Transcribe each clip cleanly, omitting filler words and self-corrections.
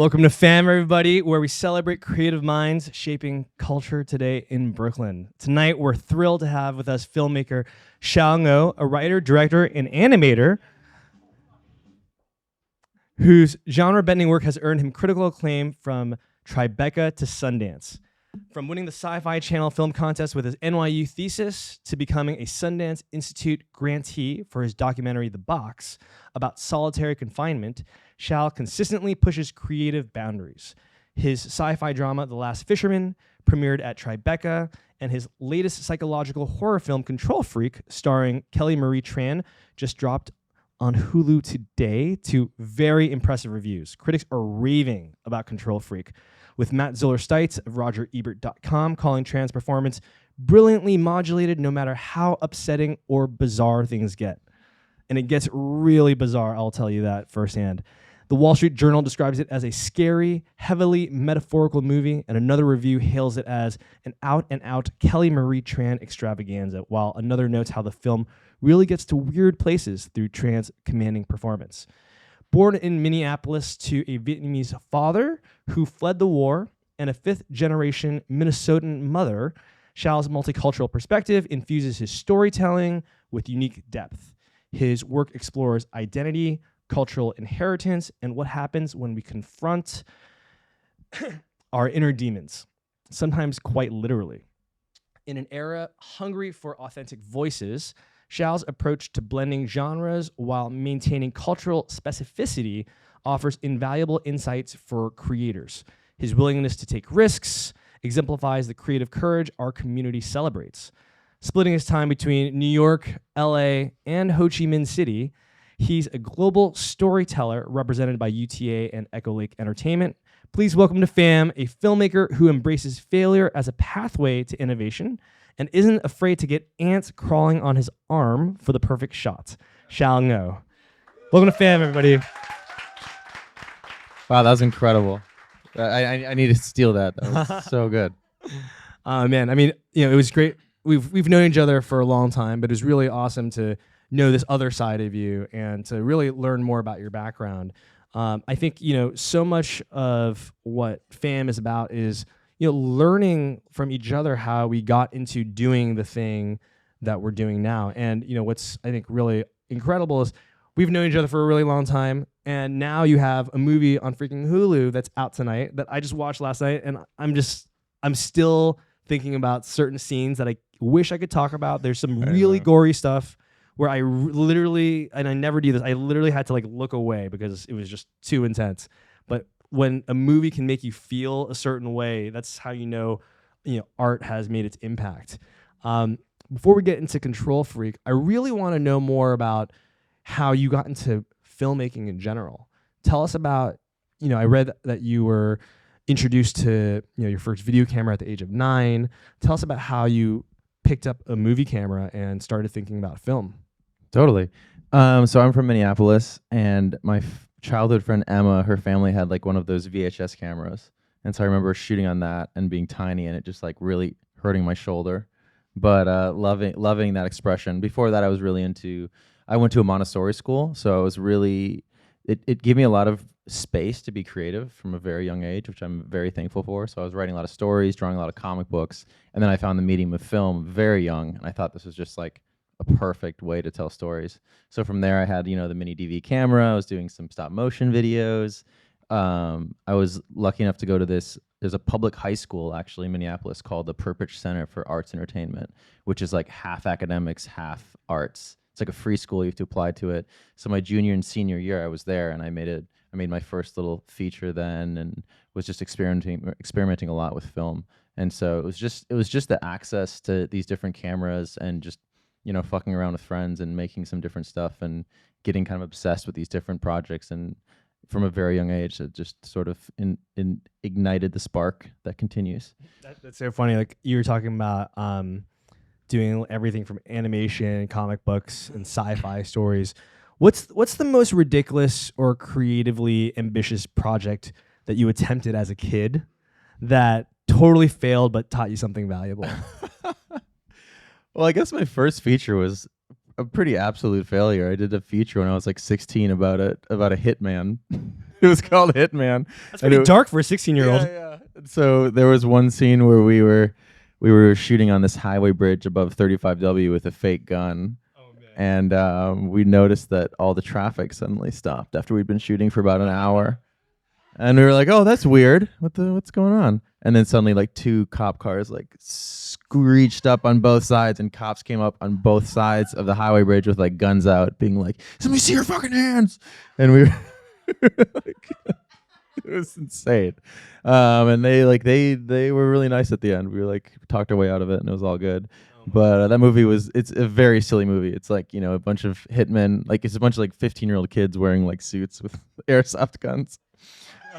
Welcome to FAM, everybody, where we celebrate creative minds shaping culture today in Brooklyn. Tonight, we're thrilled to have with us filmmaker Shal Ngo, a writer, director, and animator whose genre-bending work has earned him critical acclaim from Tribeca to Sundance. From winning the Sci-Fi Channel Film Contest with his NYU thesis to becoming a Sundance Institute grantee for his documentary The Box about solitary confinement, Shal consistently pushes creative boundaries. His sci-fi drama, The Last Fisherman, premiered at Tribeca, and his latest psychological horror film, Control Freak, starring Kelly Marie Tran, just dropped on Hulu today to very impressive reviews. Critics are raving about Control Freak, with Matt Zoller-Stites of RogerEbert.com calling Tran's performance brilliantly modulated no matter how upsetting or bizarre things get. And it gets really bizarre, I'll tell you that firsthand. The Wall Street Journal describes it as a scary, heavily metaphorical movie, and another review hails it as an out-and-out Kelly Marie Tran extravaganza, while another notes how the film really gets to weird places through Tran's commanding performance. Born in Minneapolis to a Vietnamese father who fled the war and a fifth-generation Minnesotan mother, Shal's multicultural perspective infuses his storytelling with unique depth. His work explores identity, cultural inheritance, and what happens when we confront our inner demons, sometimes quite literally. In an era hungry for authentic voices, Shal's approach to blending genres while maintaining cultural specificity offers invaluable insights for creators. His willingness to take risks exemplifies the creative courage our community celebrates. Splitting his time between New York, LA, and Ho Chi Minh City, he's a global storyteller represented by UTA and Echo Lake Entertainment. Please welcome to FAM a filmmaker who embraces failure as a pathway to innovation and isn't afraid to get ants crawling on his arm for the perfect shot. Shal Ngo. Welcome to FAM, everybody. Wow, that was incredible. I need to steal that. That was so good. Man, I mean, it was great. We've known each other for a long time, but it was really awesome to know this other side of you and to really learn more about your background. I think, so much of what FAM is about is, learning from each other how we got into doing the thing that we're doing now. And, what's, I think, really incredible is we've known each other for a really long time, and now you have a movie on freaking Hulu that's out tonight that I just watched last night, and I'm still thinking about certain scenes that I wish I could talk about. There's some really gory stuff where I literally, and I never do this, I literally had to look away because it was just too intense. But when a movie can make you feel a certain way, that's how art has made its impact. Before we get into Control Freak, I really want to know more about how you got into filmmaking in general. Tell us about, I read that you were introduced to your first video camera at the age of 9. Tell us about how you picked up a movie camera and started thinking about film. Totally. So I'm from Minneapolis, and my childhood friend Emma, her family had one of those VHS cameras. And so I remember shooting on that and being tiny and it just really hurting my shoulder. But loving that expression. Before that, I was really I went to a Montessori school. So I was really, it gave me a lot of space to be creative from a very young age, which I'm very thankful for. So I was writing a lot of stories, drawing a lot of comic books. And then I found the medium of film very young. And I thought this was just a perfect way to tell stories. So from there, I had, the mini DV camera. I was doing some stop motion videos. I was lucky enough to go to there's a public high school actually in Minneapolis called the Perpich Center for Arts Entertainment, which is half academics, half arts. It's a free school. You have to apply to it. So my junior and senior year, I was there, and I made my first little feature then, and was just experimenting a lot with film. And so it was just the access to these different cameras and just fucking around with friends and making some different stuff and getting kind of obsessed with these different projects. And from a very young age, it just sort of ignited the spark that continues. That's so funny. You were talking about doing everything from animation, comic books, and sci-fi stories. What's the most ridiculous or creatively ambitious project that you attempted as a kid that totally failed but taught you something valuable? Well, I guess my first feature was a pretty absolute failure. I did a feature when I was 16 about a hitman. It was called Hitman. That's pretty dark for a 16-year-old. Yeah. So there was one scene where we were shooting on this highway bridge above 35W with a fake gun. Oh, man. And we noticed that all the traffic suddenly stopped after we'd been shooting for about an hour. And we were like, "Oh, that's weird. What's going on?" And then suddenly, like, 2 cop cars like screeched up on both sides, and cops came up on both sides of the highway bridge with like guns out, being like, "Let me see your fucking hands!" And we were like, it was insane. And they were really nice at the end. We were like talked our way out of it, and it was all good. But that movie it's a very silly movie. It's like, a bunch of hitmen, like it's a bunch of like 15-year-old kids wearing like suits with airsoft guns.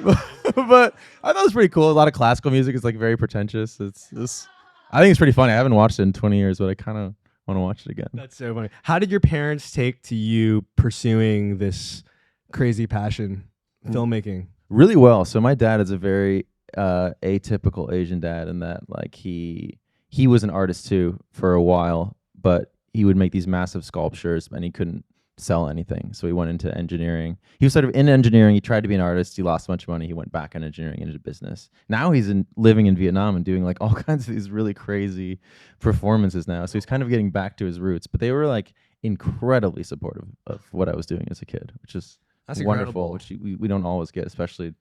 But I thought it was pretty cool. A lot of classical music. Is like very pretentious. I think it's pretty funny. I haven't watched it in 20 years, but I kind of want to watch it again. That's so funny. How did your parents take to you pursuing this crazy passion, filmmaking? Really well. So my dad is a very atypical Asian dad in that, like, he was an artist too for a while, but he would make these massive sculptures and he couldn't sell anything. So he went into engineering. He was sort of in engineering. He tried to be an artist. He lost a bunch of money. He went back in engineering into business. Now he's living in Vietnam and doing like all kinds of these really crazy performances now. So he's kind of getting back to his roots. But they were like incredibly supportive of what I was doing as a kid, which is wonderful, which we don't always get, especially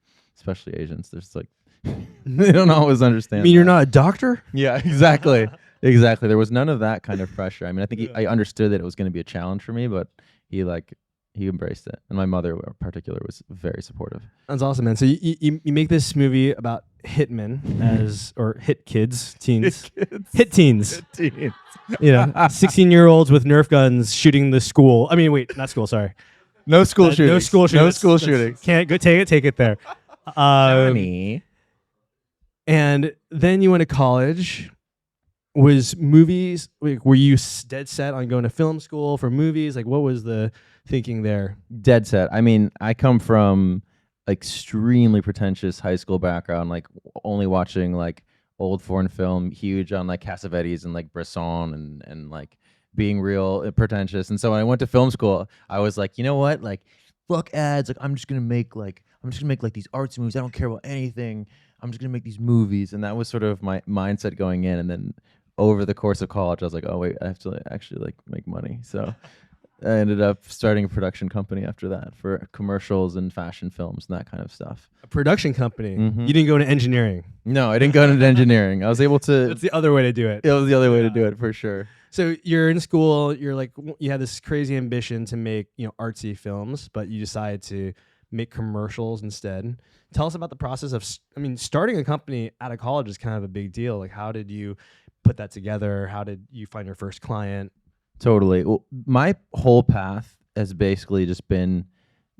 Asians. There's like they don't always understand. You mean you're not a doctor? Yeah, exactly. Exactly. There was none of that kind of pressure. I mean, I think I understood that it was going to be a challenge for me, but he embraced it. And my mother in particular was very supportive. That's awesome, man. So you make this movie about hitmen or hit kids, teens. Hit teens. 16-year-olds with Nerf guns shooting the school. I mean, wait, not school, sorry. No school shootings. No school shootings. No school shootings. Can't go take it there. And then you went to college. Was movies, were you dead set on going to film school for movies? Like, what was the thinking there? Dead set. I mean, I come from extremely pretentious high school background, like only watching like old foreign film, huge on like Cassavetes and like Bresson and like being real pretentious. And so when I went to film school, I was like, you know what? Like, fuck ads. Like, I'm just gonna make like these artsy movies. I don't care about anything. I'm just gonna make these movies. And that was sort of my mindset going in. And then over the course of college, I was like, oh wait, I have to actually like make money. So I ended up starting a production company after that for commercials and fashion films and that kind of stuff. A production company? Mm-hmm. You didn't go into engineering? No, I didn't go into engineering. I was able to. That's the other way to do it. It was the other way to do it for sure. So you're in school, you're like, you had this crazy ambition to make, artsy films, but you decided to make commercials instead. Tell us about the process of, starting a company out of college is kind of a big deal. Like, how did you put that together? How did you find your first client? Totally. Well, my whole path has basically just been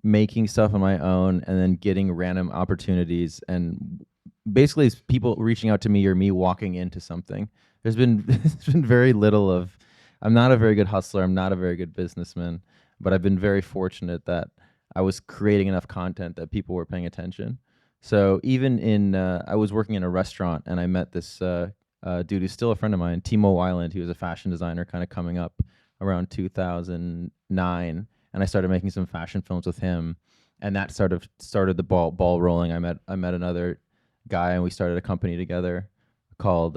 making stuff on my own and then getting random opportunities and basically it's people reaching out to me or me walking into something. There's been very little of, I'm not a very good hustler. I'm not a very good businessman, but I've been very fortunate that I was creating enough content that people were paying attention. So even I was working in a restaurant and I met this dude who's still a friend of mine, Timo Weiland. He was a fashion designer kind of coming up around 2009. And I started making some fashion films with him. And that sort of started the ball rolling. I met another guy and we started a company together called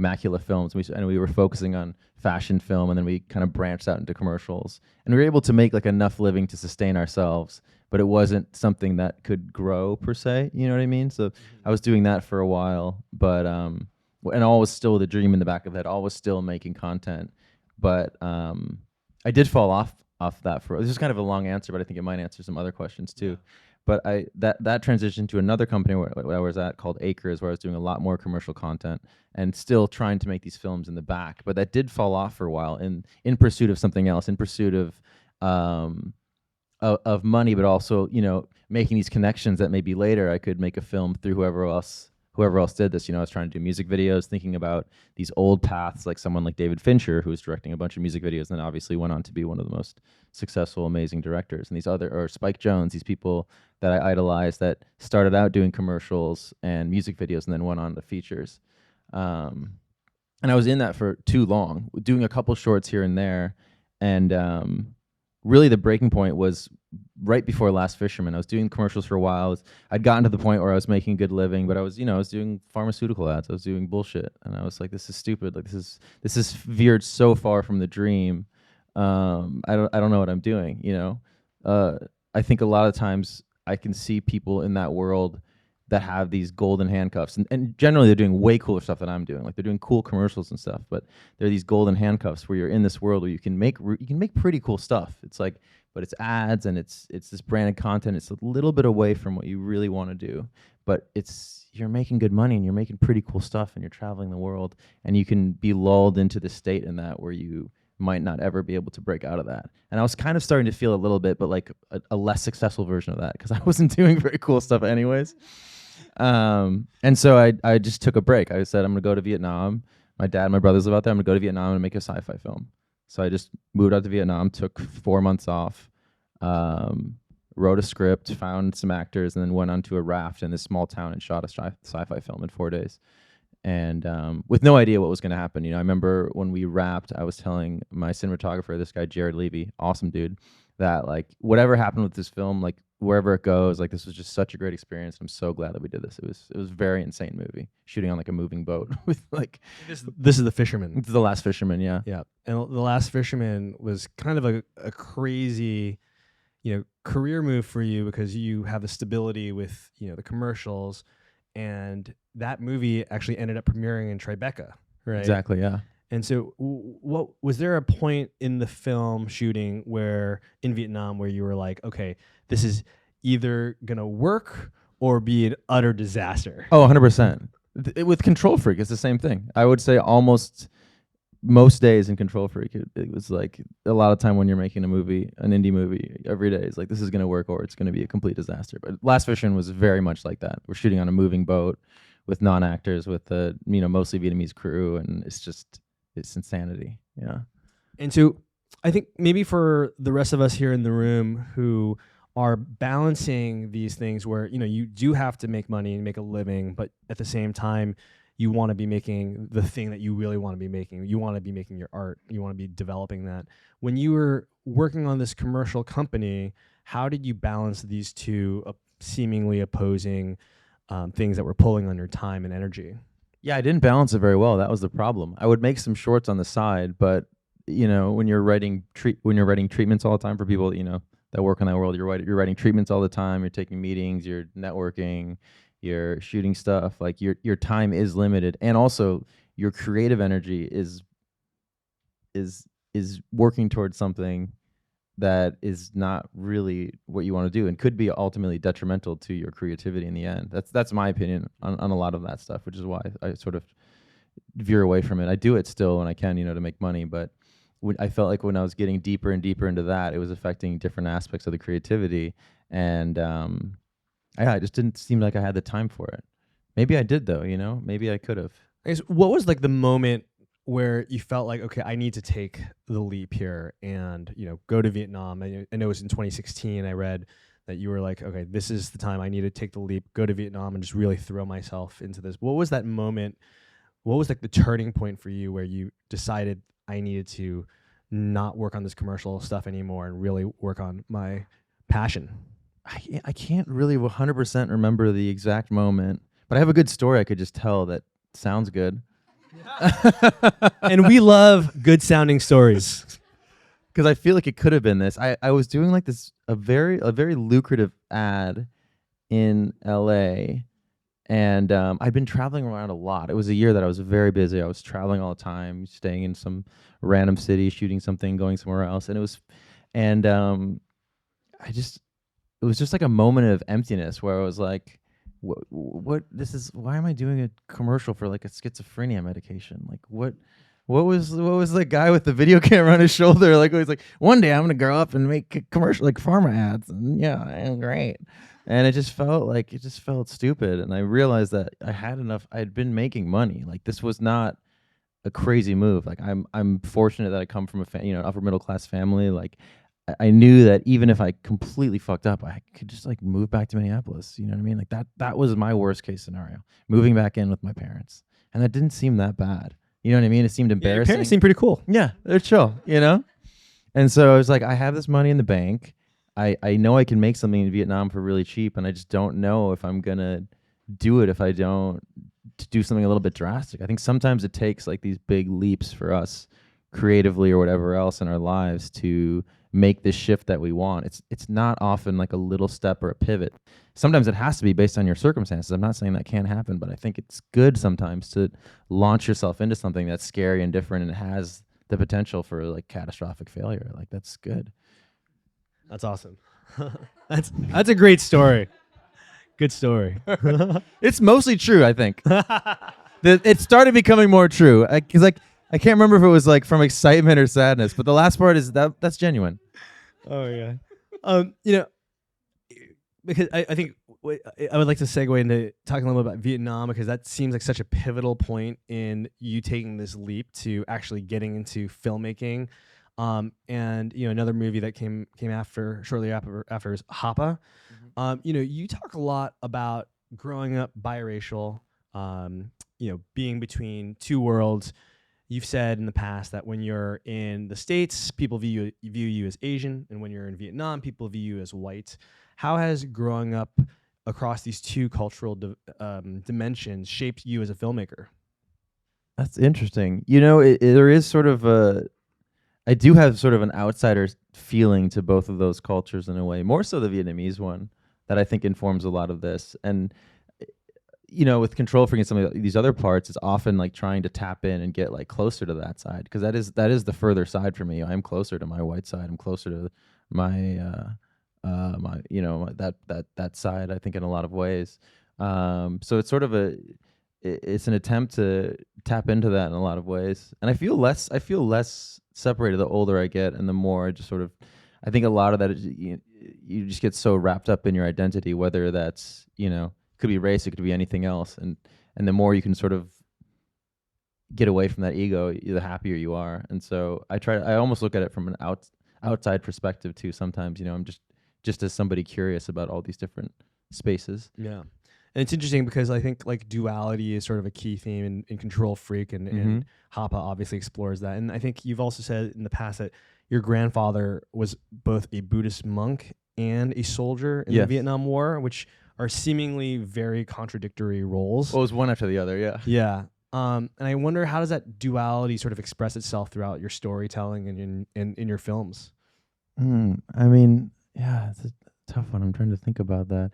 Macula Films. And we were focusing on fashion film, and then we kind of branched out into commercials. And we were able to make like enough living to sustain ourselves, but it wasn't something that could grow per se. You know what I mean? So I was doing that for a while, but and always still the dream in the back of the head, always still making content. But I did fall off that this is kind of a long answer, but I think it might answer some other questions too. But that transitioned to another company where I was at called Acres, where I was doing a lot more commercial content and still trying to make these films in the back. But that did fall off for a while in pursuit of something else, in pursuit of money, but also making these connections that maybe later I could make a film through whoever else did this. I was trying to do music videos, thinking about these old paths, like someone like David Fincher, who was directing a bunch of music videos and then obviously went on to be one of the most successful, amazing directors. And or Spike Jonze, these people that I idolized that started out doing commercials and music videos and then went on to features. And I was in that for too long, doing a couple shorts here and there. And really the breaking point was right before Last Fisherman. I was doing commercials for a while. I'd gotten to the point where I was making a good living, but I was doing pharmaceutical ads. I was doing bullshit, and I was like, this is stupid. Like this is veered so far from the dream. I don't know what I'm doing. I think a lot of times I can see people in that world that have these golden handcuffs, and generally they're doing way cooler stuff than I'm doing. Like they're doing cool commercials and stuff, but they're these golden handcuffs where you're in this world where you can make pretty cool stuff. It's like, but it's ads and it's this branded content. It's a little bit away from what you really want to do, but you're making good money and you're making pretty cool stuff and you're traveling the world, and you can be lulled into the state in that where you might not ever be able to break out of that. And I was kind of starting to feel a little bit, but like a less successful version of that, because I wasn't doing very cool stuff anyways. And so I just took a break. I said, I'm going to go to Vietnam. My dad and my brothers live out there. I'm going to go to Vietnam and make a sci-fi film. So I just moved out to Vietnam, took 4 months off, wrote a script, found some actors, and then went onto a raft in this small town and shot a sci-fi film in 4 days. And with no idea what was going to happen. I remember when we wrapped, I was telling my cinematographer, this guy Jared Levy, awesome dude, that like whatever happened with this film, like wherever it goes, like this was just such a great experience. I'm so glad that we did this. It was a very insane movie, shooting on like a moving boat with like this is The Fisherman. It's The Last Fisherman, yeah. Yeah, and The Last Fisherman was kind of a crazy, career move for you, because you have the stability with the commercials, and that movie actually ended up premiering in Tribeca, right? Exactly, yeah. And so, what was there a point in the film shooting in Vietnam where you were like, okay, this is either gonna work or be an utter disaster? Oh, 100%. With Control Freak, it's the same thing. I would say almost most days in Control Freak, it was like a lot of time when you're making a movie, an indie movie, every day is like, this is gonna work or it's gonna be a complete disaster. But Last Fisherman was very much like that. We're shooting on a moving boat with non-actors, with a mostly Vietnamese crew, and it's insanity. Yeah. And so I think maybe for the rest of us here in the room who are balancing these things where, you do have to make money and make a living, but at the same time, you want to be making the thing that you really want to be making. You want to be making your art. You want to be developing that. When you were working on this commercial company, how did you balance these two seemingly opposing things that were pulling on your time and energy? Yeah, I didn't balance it very well. That was the problem. I would make some shorts on the side, but when you're writing treatments all the time for people that work in that world, you're writing treatments all the time. You're taking meetings. You're networking. You're shooting stuff. Like your time is limited, and also your creative energy is working towards something that is not really what you want to do, and could be ultimately detrimental to your creativity in the end. That's my opinion on a lot of that stuff, which is why I sort of veer away from it. I do it still when I can, to make money, but I felt like when I was getting deeper and deeper into that, it was affecting different aspects of the creativity, and I just didn't seem like I had the time for it. Maybe I did though, maybe I could have. I guess, what was like the moment where you felt like, okay, I need to take the leap here and, go to Vietnam? I know it was in 2016. I read that you were like, okay, this is the time I need to take the leap, go to Vietnam and just really throw myself into this. What was that moment? What was like the turning point for you where you decided I needed to not work on this commercial stuff anymore and really work on my passion? I can't really 100% remember the exact moment, but I have a good story I could just tell that sounds good. And we love good sounding stories, because I feel like it could have been this. I was doing like a very lucrative ad in LA, and I'd been traveling around a lot. It was a year that I was very busy. I was traveling all the time, staying in some random city, shooting something, going somewhere else, and it was just like a moment of emptiness where I was like, what why am I doing a commercial for like a schizophrenia medication? Like what was the guy with the video camera on his shoulder? Like, he's like, one day I'm going to grow up and make a commercial, like pharma ads. And yeah, I'm great. And it just felt stupid. And I realized that I had been making money. Like, this was not a crazy move. Like, I'm fortunate that I come from a upper middle class family. Like, I knew that even if I completely fucked up, I could just like move back to Minneapolis. You know what I mean? Like that was my worst case scenario, moving back in with my parents. And that didn't seem that bad. You know what I mean? It seemed embarrassing. Your parents seem pretty cool. Yeah, they're chill, And so I was like, I have this money in the bank. I know I can make something in Vietnam for really cheap, and I just don't know if I'm gonna do it if I don't do something a little bit drastic. I think sometimes it takes like these big leaps for us creatively or whatever else in our lives to make this shift that we want. It's not often like a little step or a pivot. Sometimes it has to be based on your circumstances. I'm not saying that can't happen, but I think it's good sometimes to launch yourself into something that's scary and different and has the potential for like catastrophic failure. Like that's good. That's awesome. That's a great story. Good story. It's mostly true, I think. It started becoming more true because like I can't remember if it was like from excitement or sadness, but the last part is that's genuine. Oh yeah. Because I think I would like to segue into talking a little about Vietnam, because that seems like such a pivotal point in you taking this leap to actually getting into filmmaking. And another movie that came shortly after is Hapa. You talk a lot about growing up biracial, being between two worlds. You've said in the past that when you're in the States, people view you as Asian, and when you're in Vietnam, people view you as white. How has growing up across these two cultural dimensions shaped you as a filmmaker? That's interesting. There is sort of I do have sort of an outsider feeling to both of those cultures in a way, more so the Vietnamese one, that I think informs a lot of this. And with control freaking some of these other parts, it's often like trying to tap in and get like closer to that side, because that is the further side for me. I'm closer to my white side. I'm closer to my that side, I think, in a lot of ways. So it's sort of it's an attempt to tap into that in a lot of ways. And I feel less separated the older I get, and the more I just sort of, I think a lot of that is you just get so wrapped up in your identity, whether that's could be race, it could be anything else, and the more you can sort of get away from that ego, the happier you are. And so I almost look at it from an outside perspective too. Sometimes I'm just as somebody curious about all these different spaces. Yeah. And it's interesting because I think like duality is sort of a key theme in Control Freak, and Hapa obviously explores that. And I think you've also said in the past that your grandfather was both a Buddhist monk and a soldier in the Vietnam War, which are seemingly very contradictory roles. Well, it was one after the other, yeah. Yeah. And I wonder, how does that duality sort of express itself throughout your storytelling and in your films? I mean, yeah, it's a tough one. I'm trying to think about that.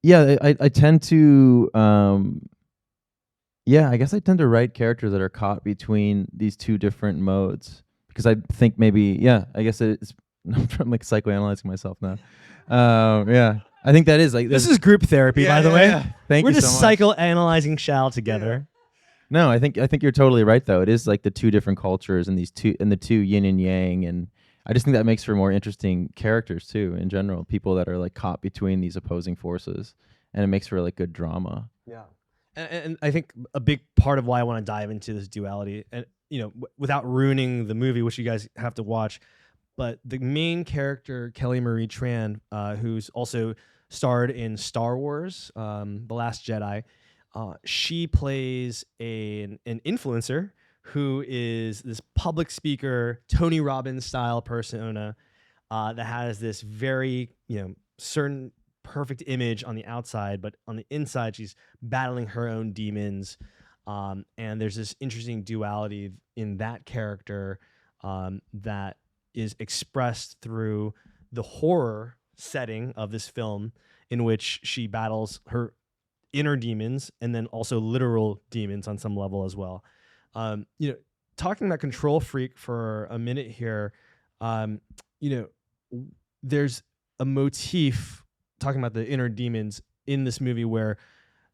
Yeah, I tend to, I guess I tend to write characters that are caught between these two different modes, because I think maybe, I guess it's, I'm like psychoanalyzing myself now. I think that is like, this is group therapy, by the way. Yeah. Thank We're you just so much. psychoanalyzing Shal together. No, I think you're totally right though. It is like the two different cultures and the two yin and yang, and I just think that makes for more interesting characters too in general. People that are like caught between these opposing forces, and it makes for like good drama. Yeah, and I think a big part of why I want to dive into this duality, and without ruining the movie, which you guys have to watch, but the main character, Kelly Marie Tran, who's also starred in Star Wars, The Last Jedi, she plays an influencer who is this public speaker, Tony Robbins style persona, that has this very, certain perfect image on the outside, but on the inside, she's battling her own demons. And there's this interesting duality in that character that is expressed through the horror setting of this film, in which she battles her inner demons and then also literal demons on some level as well. Talking about Control Freak for a minute here, there's a motif talking about the inner demons in this movie where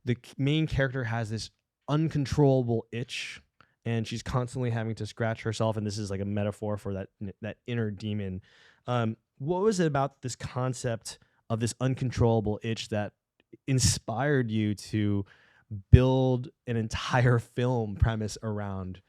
the main character has this uncontrollable itch, and she's constantly having to scratch herself, and this is like a metaphor for that inner demon. What was it about this concept of this uncontrollable itch that inspired you to build an entire film premise around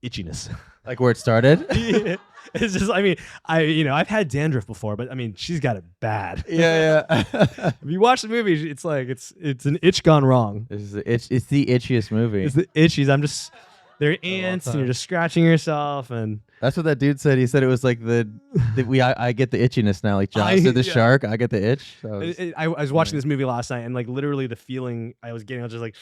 itchiness? Like where it started? It's just, I've had dandruff before, but I mean, she's got it bad. Yeah. If you watch the movie, it's like it's an itch gone wrong. It's the itchiest movie. It's the itchies. They're ants, and you're just scratching yourself, and That's what that dude said. He said it was like I get the itchiness now, like Jaws did the shark. I get the itch. So I was watching this movie last night, and like literally the feeling I was getting, I was just like,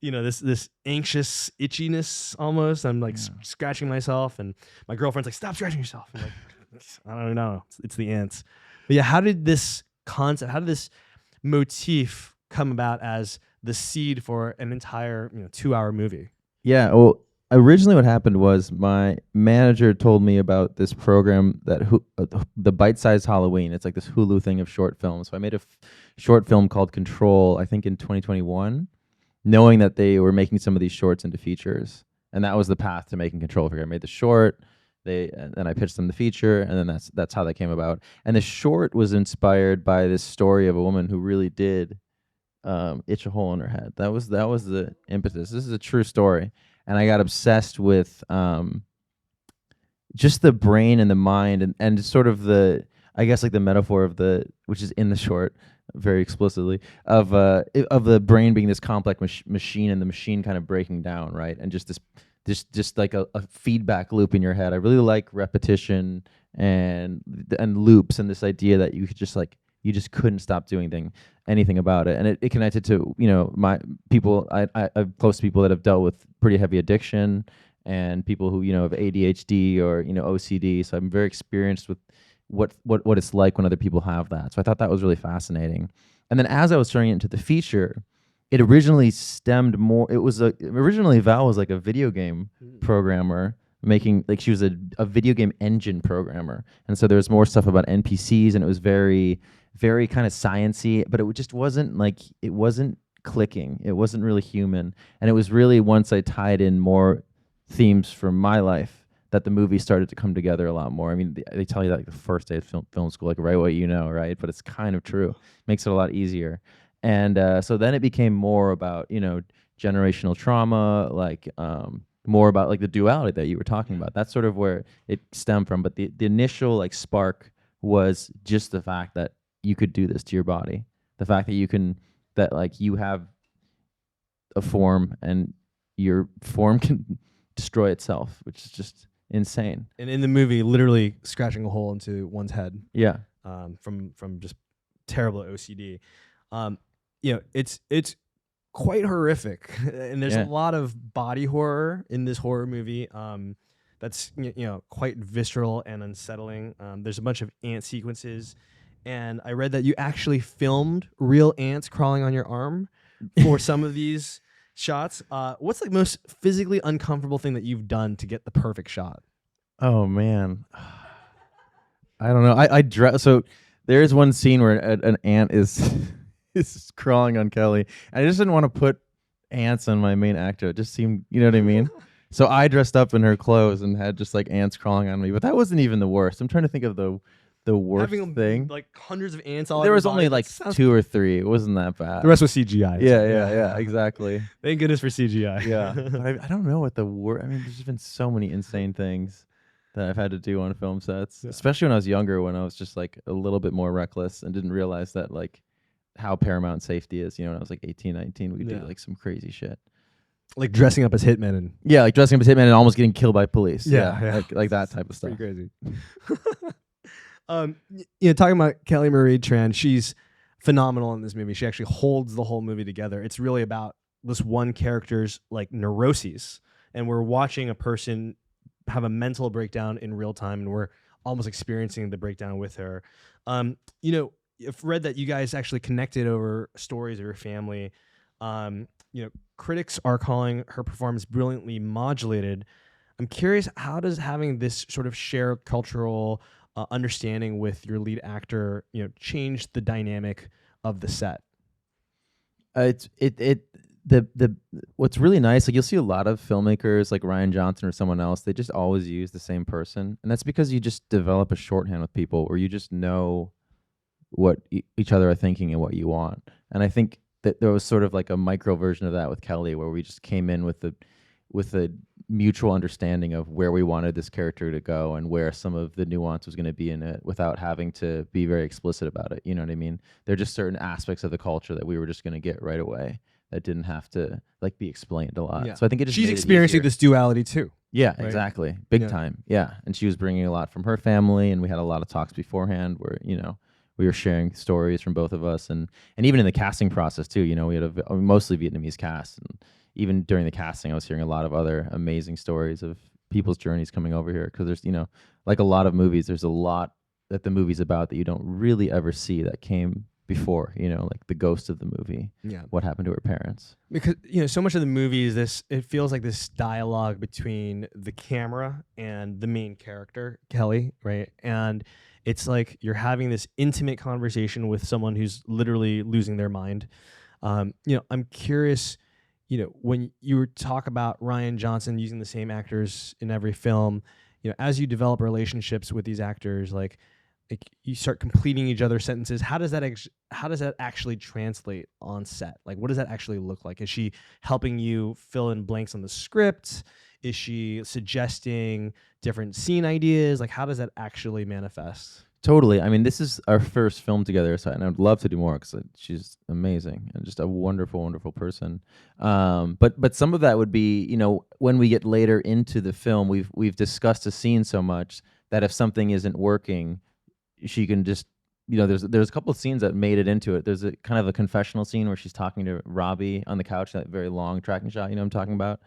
this anxious itchiness almost. I'm like scratching myself, and my girlfriend's like, "Stop scratching yourself." I'm like, I don't know. It's the ants. But yeah, how did this motif come about as the seed for an entire 2-hour movie? Yeah, well, originally what happened was my manager told me about this program that the Bite-Sized Halloween. It's like this Hulu thing of short films. So I made a short film called Control, I think in 2021, knowing that they were making some of these shorts into features. And that was the path to making Control. I made the short, and I pitched them the feature, and then that's how that came about. And the short was inspired by this story of a woman who really did itch a hole in her head. That was the impetus. This is a true story, and I got obsessed with just the brain and the mind, and sort of the, I guess, like the metaphor of which is in the short very explicitly, of the brain being this complex machine, and the machine kind of breaking down, right? And just just like a feedback loop in your head. I really like repetition and loops, and this idea that you just couldn't stop doing anything about it. And it connected to, my people. I have close to people that have dealt with pretty heavy addiction, and people who, have ADHD or, OCD. So I'm very experienced with what it's like when other people have that. So I thought that was really fascinating. And then as I was turning it into the feature, it originally stemmed more. Originally Val was like a video game programmer, she was a video game engine programmer. And so there was more stuff about NPCs, and it was very, very kind of sciencey, but it just wasn't clicking. It wasn't really human. And it was really once I tied in more themes from my life that the movie started to come together a lot more. I mean, they tell you that like the first day of film school, like write what you know, right? But it's kind of true. Makes it a lot easier. And so then it became more about, generational trauma, like more about like the duality that you were talking about. That's sort of where it stemmed from. But the initial like spark was just the fact that you could do this to your body. The fact that you have a form, and your form can destroy itself, which is just insane. And in the movie, literally scratching a hole into one's head. Yeah. From just terrible OCD. It's quite horrific, and there's a lot of body horror in this horror movie. That's quite visceral and unsettling. There's a bunch of ant sequences, and I read that you actually filmed real ants crawling on your arm for some of these shots. What's the most physically uncomfortable thing that you've done to get the perfect shot? Oh man, I don't know. So there is one scene where an ant is crawling on Kelly. I just didn't want to put ants on my main actor. It just seemed, you know what I mean? So I dressed up in her clothes and had just like ants crawling on me. But that wasn't even the worst. I'm trying to think of the worst thing. Like hundreds of ants all there over was your only body. like 2 or 3. It wasn't that bad. The rest was CGI. Yeah, exactly. Thank goodness for CGI. Yeah. But I don't know what the worst. I mean, there's been so many insane things that I've had to do on film sets, especially when I was younger, when I was just like a little bit more reckless and didn't realize that like how paramount safety is. When I was like 18, 19, we could do like some crazy shit. Like dressing up as hitmen and like dressing up as hitmen and almost getting killed by police. Yeah. Like that type of stuff. Pretty crazy. Talking about Kelly Marie Tran, she's phenomenal in this movie. She actually holds the whole movie together. It's really about this one character's like neuroses, and we're watching a person have a mental breakdown in real time, and we're almost experiencing the breakdown with her. I've read that you guys actually connected over stories of your family. Critics are calling her performance brilliantly modulated. I'm curious, how does having this sort of shared cultural understanding with your lead actor, change the dynamic of the set? What's really nice, like you'll see a lot of filmmakers like Ryan Johnson or someone else, they just always use the same person, and that's because you just develop a shorthand with people, or you just know what each other are thinking and what you want. And I think that there was sort of like a micro version of that with Kelly, where we just came in with a mutual understanding of where we wanted this character to go and where some of the nuance was going to be in it, without having to be very explicit about it. You know what I mean? There are just certain aspects of the culture that we were just going to get right away, that didn't have to like be explained a lot. Yeah. So I think it just she's experiencing this duality too. Yeah, right? exactly. Big Yeah. time. Yeah. And she was bringing a lot from her family, and we had a lot of talks beforehand where, we were sharing stories from both of us, and even in the casting process too, we had a mostly Vietnamese cast, and even during the casting I was hearing a lot of other amazing stories of people's journeys coming over here, because there's, like a lot of movies, there's a lot that the movie's about that you don't really ever see that came before, like the ghost of the movie, Yeah. what happened to her parents. Because so much of the movie is this. It feels like this dialogue between the camera and the main character, Kelly, right? And it's like you're having this intimate conversation with someone who's literally losing their mind. I'm curious. When you talk about Ryan Johnson using the same actors in every film, as you develop relationships with these actors, like you start completing each other's sentences. How does that actually translate on set? Like, what does that actually look like? Is she helping you fill in blanks on the script? Is she suggesting different scene ideas? Like, how does that actually manifest? Totally. I mean, this is our first film together, and I'd love to do more because she's amazing and just a wonderful, wonderful person. But some of that would be, when we get later into the film, we've discussed a scene so much that if something isn't working, she can just, there's a couple of scenes that made it into it. There's a kind of a confessional scene where she's talking to Robbie on the couch, that very long tracking shot, what I'm talking about.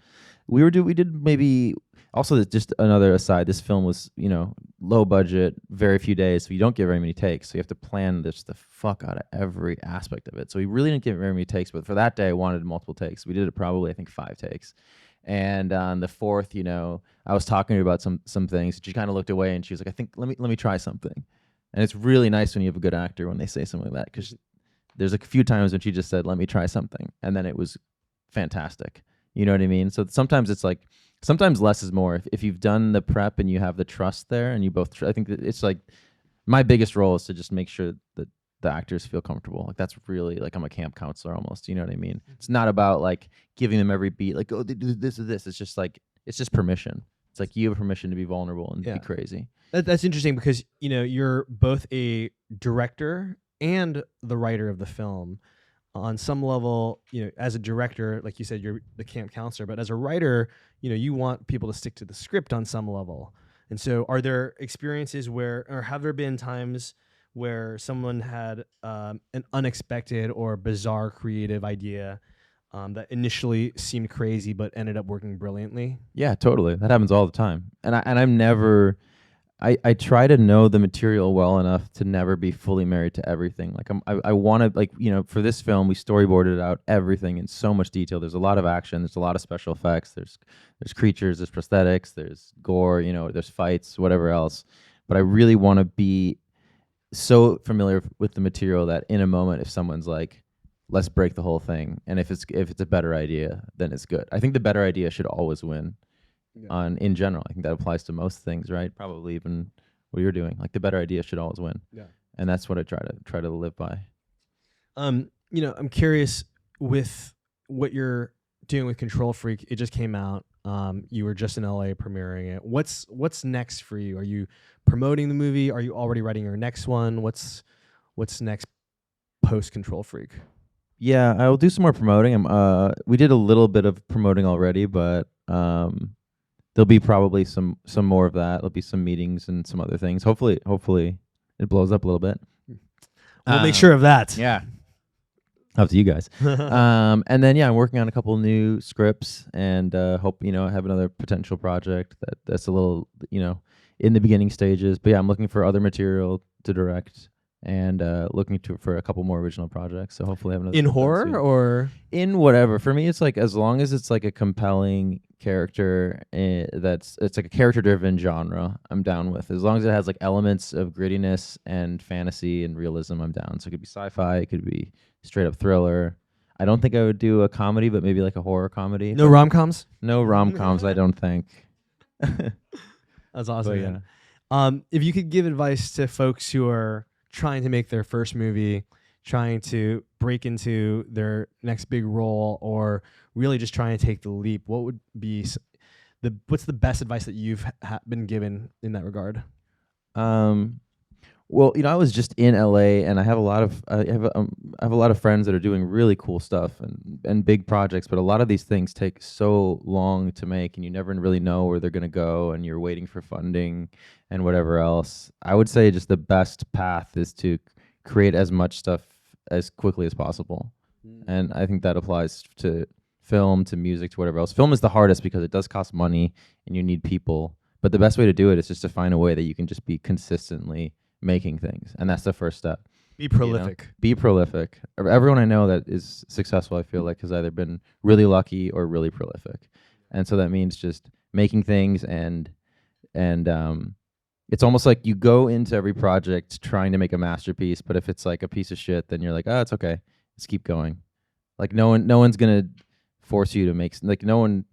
We did maybe also, just another aside, this film was, low budget, very few days, so you don't get very many takes. So you have to plan this the fuck out of every aspect of it. So we really didn't get very many takes, but for that day I wanted multiple takes. We did it probably, I think, 5 takes. And on the 4th, I was talking to her about some things. She kind of looked away and she was like, I think let me try something. And it's really nice when you have a good actor when they say something like that, because there's a few times when she just said, let me try something. And then it was fantastic. You know what I mean? So sometimes it's like, sometimes less is more. If you've done the prep and you have the trust there and you both, I think that it's like, my biggest role is to just make sure that the actors feel comfortable. Like, that's really, like, I'm a camp counselor almost. You know what I mean? It's not about like giving them every beat, like, oh, they do this or this. It's just like, it's just permission. It's like you have permission to be vulnerable and be crazy. That's interesting because, you're both a director and the writer of the film. On some level, as a director, like you said, you're the camp counselor, but as a writer, you want people to stick to the script on some level. And so are there experiences or have there been times where someone had an unexpected or bizarre creative idea that initially seemed crazy but ended up working brilliantly? Yeah, totally. That happens all the time. And I'm never, I try to know the material well enough to never be fully married to everything. Like, I want to, like, for this film, we storyboarded out everything in so much detail. There's a lot of action. There's a lot of special effects. There's creatures. There's prosthetics. There's gore. There's fights. Whatever else. But I really want to be so familiar with the material that in a moment, if someone's like, let's break the whole thing, and if it's a better idea, then it's good. I think the better idea should always win. In general, I think that applies to most things, right? Probably even what you're doing. Like, the better idea should always win. Yeah. And that's what I try to live by. I'm curious with what you're doing with Control Freak. It just came out. You were just in LA premiering it. What's next for you? Are you promoting the movie? Are you already writing your next one? What's next post Control Freak? Yeah, I will do some more promoting. We did a little bit of promoting already, but there'll be probably some more of that. There'll be some meetings and some other things. Hopefully it blows up a little bit. We'll make sure of that. Yeah. Up to you guys. And then, I'm working on a couple new scripts, and hope, I have another potential project that's a little, in the beginning stages. But I'm looking for other material to direct, and looking for a couple more original projects. So hopefully I have another. In horror or in whatever. For me, it's like, as long as it's like a compelling character, it's like a character-driven genre, I'm down with. As long as it has like elements of grittiness and fantasy and realism, I'm down. So it could be sci-fi, it could be straight up thriller. I don't think I would do a comedy, but maybe like a horror comedy. No rom-coms? No rom-coms, I don't think. That's awesome. But, man. If you could give advice to folks who are trying to make their first movie, trying to break into their next big role, or really just trying to take the leap, what would be what's the best advice that you've been given in that regard? Well, I was just in LA, and I have a lot of friends that are doing really cool stuff and big projects, but a lot of these things take so long to make, and you never really know where they're going to go, and you're waiting for funding and whatever else. I would say just the best path is to create as much stuff as quickly as possible. And I think that applies to film, to music, to whatever else. Film is the hardest because it does cost money and you need people, but the best way to do it is just to find a way that you can just be consistently making things, and that's the first step. Be prolific. Be prolific. Everyone I know that is successful, I feel like, has either been really lucky or really prolific, and so that means just making things, and it's almost like you go into every project trying to make a masterpiece, but if it's like a piece of shit, then you're like, oh, it's okay, let's keep going. Like no one's gonna force you to make, like, no one.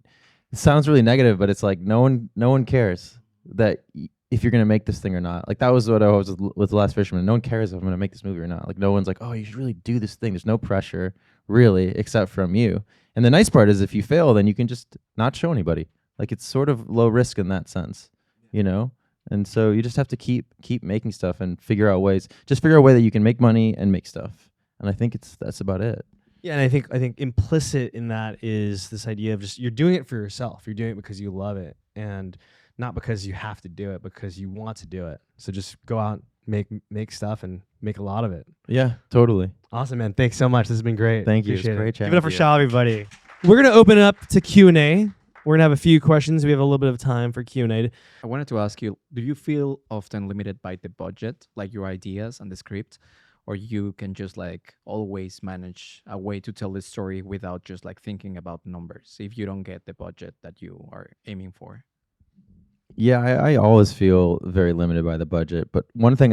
It sounds really negative, but it's like no one cares that if you're gonna make this thing or not. Like that was what I was with The Last Fisherman. No one cares if I'm gonna make this movie or not. Like no one's like, oh, you should really do this thing. There's no pressure really, except from you. And the nice part is if you fail, then you can just not show anybody. Like it's sort of low risk in that sense, And so you just have to keep making stuff and figure out ways. Just figure out a way that you can make money and make stuff. And I think that's about it. Yeah, and I think implicit in that is this idea of just you're doing it for yourself. You're doing it because you love it, and not because you have to do it, because you want to do it. So just go out, make stuff, and make a lot of it. Yeah, totally. Awesome, man. Thanks so much. This has been great. Thank you. Appreciate It's great it. chatting Give it up for with you. Shal, everybody. We're gonna open it up to Q&A. We're gonna have a few questions. We have a little bit of time for Q&A. I wanted to ask you, do you feel often limited by the budget, like your ideas and the script, or you can just like always manage a way to tell the story without just like thinking about numbers if you don't get the budget that you are aiming for? Yeah, I always feel very limited by the budget. But one thing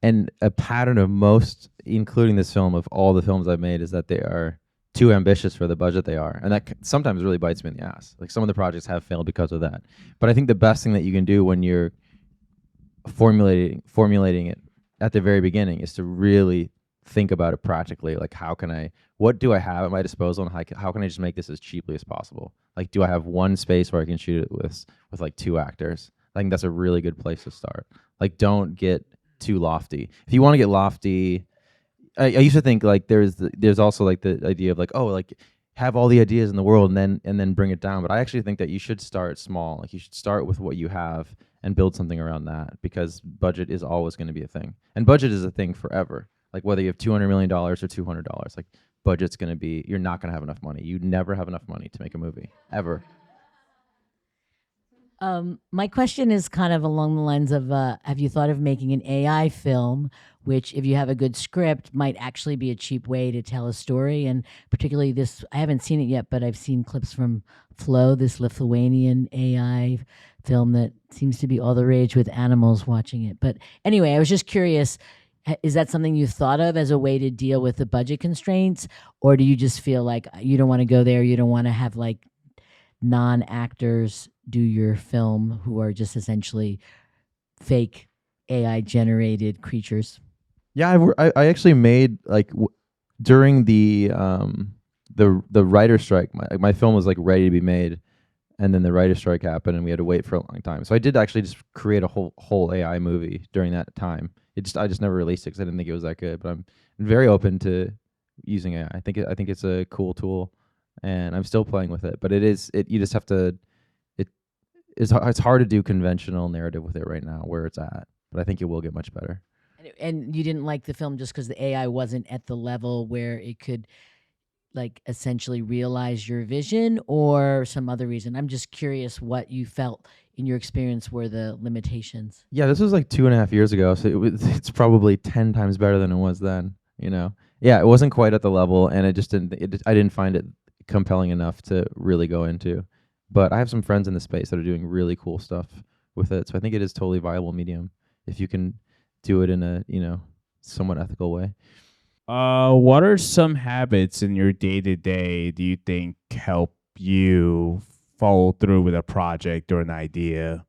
and a pattern of most, including this film, of all the films I've made, is that they are too ambitious for the budget they are. And that sometimes really bites me in the ass. Like some of the projects have failed because of that. But I think the best thing that you can do when you're formulating it at the very beginning is to really think about it practically. Like what do I have at my disposal, and how can I just make this as cheaply as possible? Like, do I have one space where I can shoot it with like 2 actors? I think that's a really good place to start. Like, don't get too lofty. If you want to get lofty, I used to think like there's also like the idea of like, oh, like have all the ideas in the world and then bring it down. But I actually think that you should start small. Like you should start with what you have and build something around that, because budget is always going to be a thing. And budget is a thing forever. Like whether you have $200 million or $200, like budget's going to be, you're not going to have enough money. You never have enough money to make a movie, ever. My question is kind of along the lines of, have you thought of making an AI film, which if you have a good script might actually be a cheap way to tell a story? And particularly this, I haven't seen it yet, but I've seen clips from Flow, this Lithuanian AI film that seems to be all the rage with animals watching it. But anyway, I was just curious, is that something you thought of as a way to deal with the budget constraints? Or do you just feel like you don't want to go there, you don't want to have like non-actors do your film who are just essentially fake AI generated creatures? Yeah, I actually made like during the writer strike, my film was like ready to be made, and then the writer strike happened and we had to wait for a long time. So I did actually just create a whole AI movie during that time. I just never released it because I didn't think it was that good. But I'm very open to using AI. I think it's a cool tool, and I'm still playing with it. But you just have to. It's hard to do conventional narrative with it right now where it's at. But I think it will get much better. And you didn't like the film just because the AI wasn't at the level where it could like essentially realize your vision, or some other reason? I'm just curious what you felt in your experience were the limitations. Yeah, this was like 2.5 years ago, so it's probably 10 times better than it was then. Yeah, it wasn't quite at the level, and I didn't find it compelling enough to really go into. But I have some friends in the space that are doing really cool stuff with it, so I think it is totally viable medium if you can do it in a somewhat ethical way. What are some habits in your day-to-day do you think help you follow through with a project or an idea?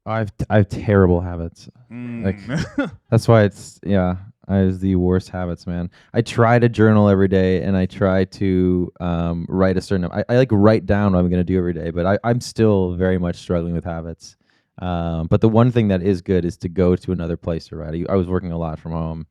I have terrible habits. Like that's why I have the worst habits, man. I try to journal every day, and I try to write a certain. I like write down what I'm gonna do every day, but I'm still very much struggling with habits. But the one thing that is good is to go to another place to write. I was working a lot from home,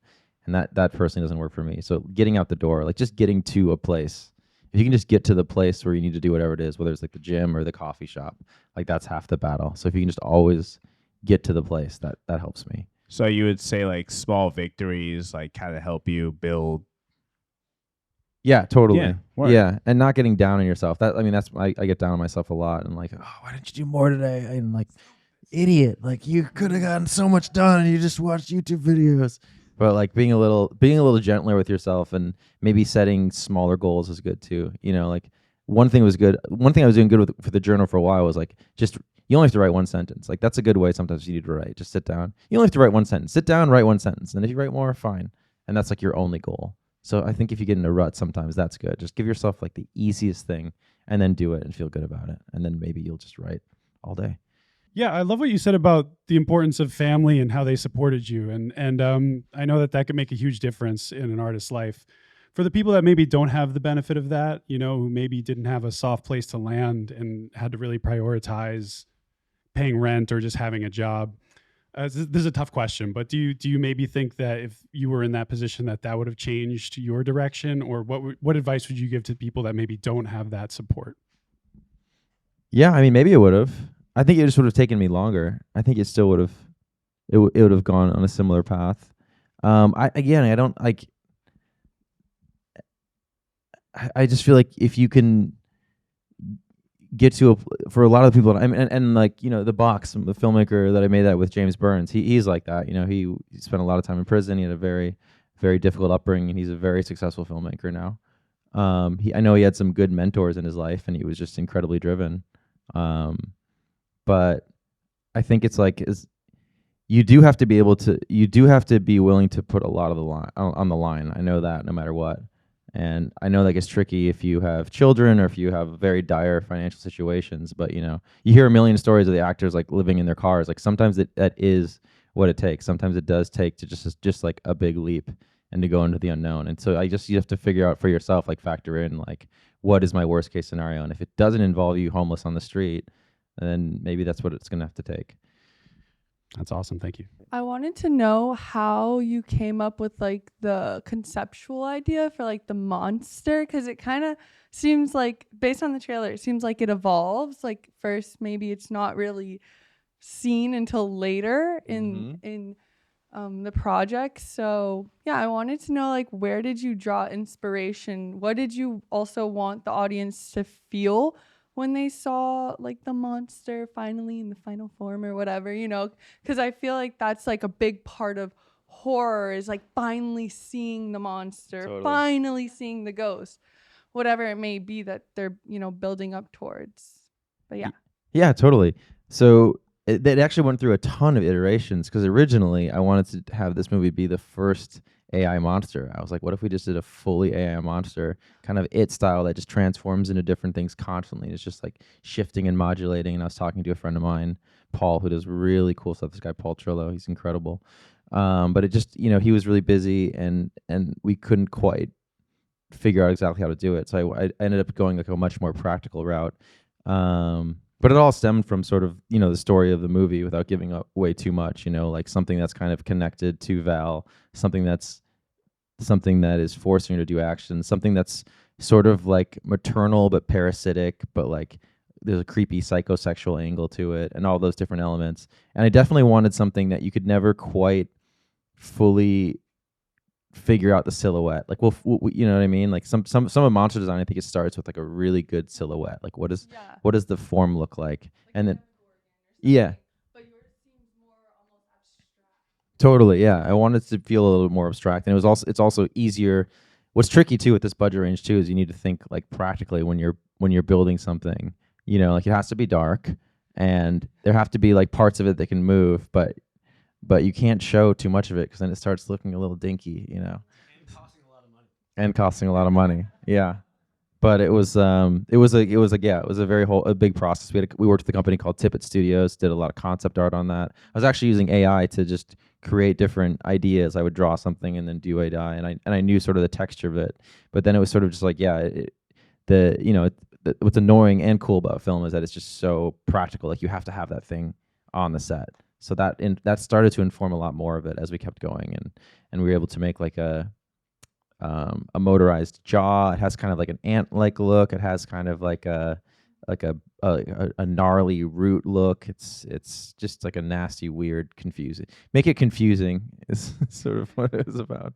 and that personally doesn't work for me. So getting out the door, like just getting to a place. If you can just get to the place where you need to do whatever it is, whether it's like the gym or the coffee shop, like that's half the battle. So if you can just always get to the place, that helps me. So you would say like small victories like kind of help you build. Yeah, totally. Yeah, word. Yeah, and not getting down on yourself. I get down on myself a lot, and like, oh, why didn't you do more today? And like, idiot, like you could have gotten so much done, and you just watched YouTube videos. But like being a little gentler with yourself, and maybe setting smaller goals is good too. You know, like one thing I was doing good with for the journal for a while was like just. You only have to write one sentence. Like that's a good way sometimes you need to write. Just sit down. You only have to write one sentence. Sit down, write one sentence. And if you write more, fine. And that's like your only goal. So I think if you get in a rut sometimes, that's good. Just give yourself like the easiest thing and then do it and feel good about it. And then maybe you'll just write all day. Yeah, I love what you said about the importance of family and how they supported you. And I know that could make a huge difference in an artist's life. For the people that maybe don't have the benefit of that, you know, who maybe didn't have a soft place to land and had to really prioritize paying rent or just having a job. This is a tough question, but do you maybe think that if you were in that position that would have changed your direction, or what advice would you give to people that maybe don't have that support? Yeah, I mean, maybe it would have. I think it just would have taken me longer. I think it still would have. It would have gone on a similar path. I don't like. I just feel like if you can get to for a lot of the people, and like, you know, the filmmaker that I made that with, James Burns, he's like that. You know, he spent a lot of time in prison. He had a very, very difficult upbringing, and he's a very successful filmmaker now. I know he had some good mentors in his life, and he was just incredibly driven. But I think it's like you do have to be willing to put a lot of the line on the line. I know that no matter what. And I know that gets tricky if you have children or if you have very dire financial situations. But, you know, you hear a million stories of the actors like living in their cars. Like sometimes that is what it takes. Sometimes it does take to just like a big leap and to go into the unknown. And so you have to figure out for yourself, like factor in like, what is my worst case scenario? And if it doesn't involve you homeless on the street, then maybe that's what it's going to have to take. That's awesome. Thank you. I wanted to know how you came up with like the conceptual idea for like the monster, because it kind of seems like, based on the trailer, it seems like it evolves. Like first, maybe it's not really seen until later in the project. So yeah, I wanted to know, like, where did you draw inspiration? What did you also want the audience to feel when they saw like the monster finally in the final form or whatever, you know? Because I feel like that's like a big part of horror, is like finally seeing the monster, Totally. finally seeing the ghost, whatever it may be that they're, you know, building up towards. But yeah. Yeah, totally. So it actually went through a ton of iterations, because originally I wanted to have this movie be the first AI monster. I was like, what if we just did a fully AI monster, kind of It style, that just transforms into different things constantly. It's just like shifting and modulating. And I was talking to a friend of mine, Paul, who does really cool stuff. This guy, Paul Trillo, he's incredible. But it just, you know, he was really busy, and we couldn't quite figure out exactly how to do it. So I ended up going like a much more practical route. But it all stemmed from sort of, you know, the story of the movie, without giving away too much, you know, like something that's kind of connected to Val, something that is forcing her to do action, something that's sort of like maternal but parasitic, but like there's a creepy psychosexual angle to it, and all those different elements. And I definitely wanted something that you could never quite fully figure out the silhouette. Like, well, you know what I mean? Like some of monster design, I think it starts with like a really good silhouette. Like what does the form look like? And then yeah. But yours seems more almost abstract. Totally, yeah. I wanted to feel a little more abstract, and it's also easier. What's tricky too with this budget range too is you need to think like practically when you're building something. You know, like it has to be dark, and there have to be like parts of it that can move, but you can't show too much of it, because then it starts looking a little dinky, you know. And costing a lot of money. Yeah. But it was a big process. We worked with a company called Tippett Studios, did a lot of concept art on that. I was actually using AI to just create different ideas. I would draw something and then do AI, and I knew sort of the texture of it. But then it was sort of just like, what's annoying and cool about film is that it's just so practical. Like you have to have that thing on the set. So that started to inform a lot more of it as we kept going, and we were able to make like a motorized jaw. It has kind of like an ant-like look. It has kind of like a gnarly root look. It's just like a nasty, weird, confusing. Make it confusing is sort of what it was about.